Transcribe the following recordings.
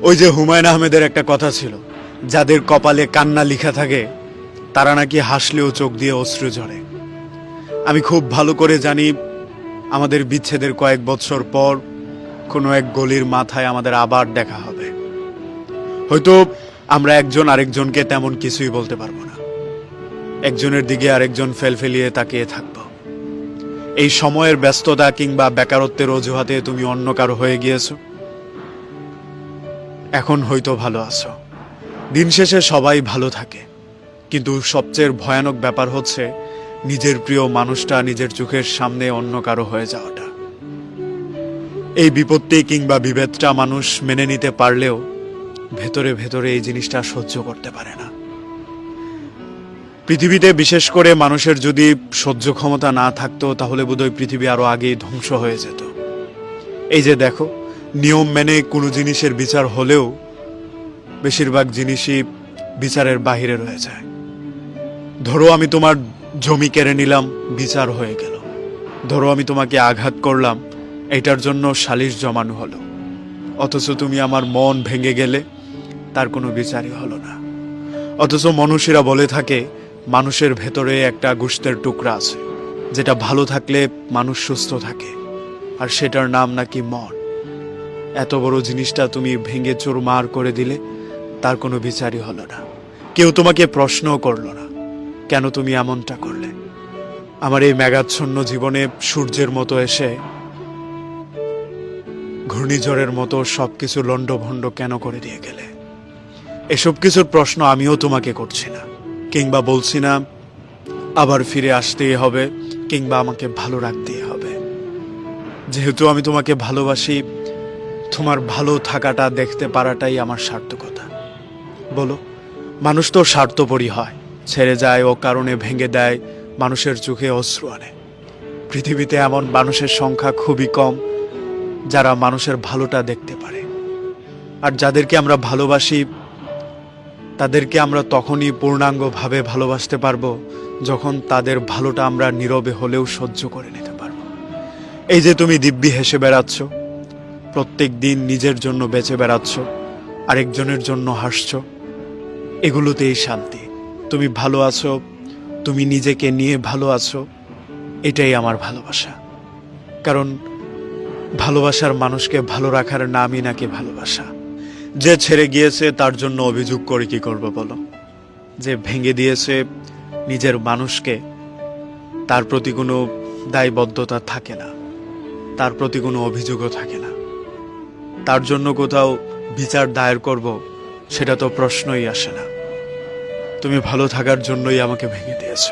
ওই যে হুমায়ুন আহমেদের একটা কথা ছিল, যাদের কপালে কান্না লেখা থাকে তারা নাকি হাসলেও চোখ দিয়ে অশ্রু ঝরে। আমি খুব ভালো করে জানি আমাদের বিচ্ছেদের কয়েক বছর পর কোনো এক গলির মাথায় আমাদের আবার দেখা হবে। হয়তো আমরা একজন আরেকজনকে তেমন কিছুই বলতে পারবো না, একজনের দিকে আরেকজন ফেলফেলিয়ে তাকিয়ে থাকবো। এই সময়ের ব্যস্ততা কিংবা বেকারত্বের অজুহাতে তুমি অন্য কারো হয়ে গিয়েছো। এখন হয়তো ভালো আছো, দিন শেষে সবাই ভালো থাকে, কিন্তু সবচেয়ে ভয়ানক ব্যাপার হচ্ছে নিজের প্রিয় মানুষটা নিজের চোখের সামনে অন্য কারো হয়ে যাওয়াটা। এই বিপত্তি কিংবা বিভেদটা মানুষ মেনে নিতে পারলেও ভেতরে ভেতরে এই জিনিসটা সহ্য করতে পারে না। পৃথিবীতে বিশেষ করে মানুষের যদি সহ্য ক্ষমতা না থাকতো তাহলে বোধহয় পৃথিবী আরো আগেই ধ্বংস হয়ে যেত। এই যে দেখো, নিয়ম মেনে কোনো জিনিসের বিচার হলেও বেশিরভাগ জিনিসই বিচারের বাহিরে রয়ে যায়। ধরো আমি তোমার জমি কেড়ে নিলাম, বিচার হয়ে গেল। ধরো আমি তোমাকে আঘাত করলাম, এটার জন্য সালিশ জমানো হলো। অথচ তুমি আমার মন ভেঙে গেলে তার কোনো বিচারই হলো না। অথচ মানুষেরা বলে থাকে মানুষের ভেতরে একটা গোশতের টুকরা আছে, যেটা ভালো থাকলে মানুষ সুস্থ থাকে, আর সেটার নাম নাকি মন। এত বড় জিনিসটা তুমি ভেঙে চুরমার করে দিলে, তার কোনো বিচারই হলো না। কেউ তোমাকে প্রশ্নও করলো না কেন তুমি এমনটা করলে। আমার এই মেঘাচ্ছন্ন জীবনে সূর্যের মতো এসে ঘূর্ণিঝড়ের মতো সবকিছু লণ্ডভণ্ড কেন করে দিয়ে গেলে। এসব কিছুর প্রশ্ন আমিও তোমাকে করছি না, কিংবা বলছি না আবার ফিরে আসতেই হবে কিংবা আমাকে ভালো রাখতেই হবে। যেহেতু আমি তোমাকে ভালোবাসি, তোমার ভালো থাকাটা দেখতে পারাটাই আমার সার্থকতা। বলো, মানুষ তো স্বার্থপরই হয়, ছেড়ে যায় ও কারণে ভেঙে দেয়, মানুষের চোখে অশ্রু আনে। পৃথিবীতে এমন মানুষের সংখ্যা খুবই কম যারা মানুষের ভালোটা দেখতে পারে। আর যাদেরকে আমরা ভালোবাসি তাদেরকে আমরা তখনই পূর্ণাঙ্গভাবে ভালোবাসতে পারবো যখন তাদের ভালোটা আমরা নীরবে হলেও সহ্য করে নিতে পারবো। এই যে তুমি দিব্যি হেসে বেড়াচ্ছ, প্রত্যেক দিন নিজের জন্য বেঁচে বেড়াচ্ছ, আরেকজনের জন্য হাসছো, এগুলোতেই শান্তি। তুমি ভালো আছো, তুমি নিজেকে নিয়ে ভালো আছো, এটাই আমার ভালোবাসা। কারণ ভালোবাসার মানুষকে ভালো রাখার নামই নাকি ভালোবাসা। যে ছেড়ে গিয়েছে তার জন্য অভিযোগ করে কি করবো বলো? যে ভেঙে দিয়েছে নিজের মানুষকে, তার প্রতি কোনো দায়বদ্ধতা থাকে না, তার প্রতি কোনো অভিযোগও থাকে না। তার জন্য কোথাও বিচার দায়ের করব, সেটা তো প্রশ্নই আসে না। তুমি ভালো থাকার জন্যই আমাকে ভেঙে দিয়েছ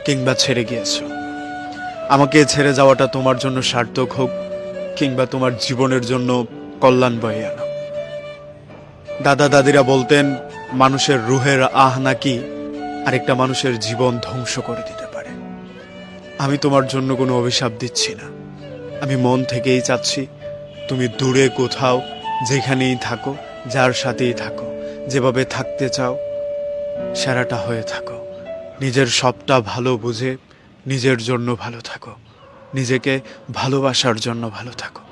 কিংবা ছেড়ে গিয়েছ। আমাকে ছেড়ে যাওয়াটা তোমার জন্য সার্থক হোক কিংবা তোমার জীবনের জন্য কল্যাণ বয়ে আনো। দাদা দাদিরা বলতেন মানুষের রুহের আহ নাকি আরেকটা মানুষের জীবন ধ্বংস করে দিতে পারে। আমি তোমার জন্য কোনো অভিশাপ দিচ্ছি না, আমি মন থেকেই চাচ্ছি তুমি দূরে কোথাও যেখানেই থাকো, যার সাথেই থাকো, যেভাবে থাকতে চাও সেরাটা হয়ে থাকো। নিজের সবটা ভালো বুঝে নিজের জন্য ভালো থাকো, নিজেকে ভালোবাসার জন্য ভালো থাকো।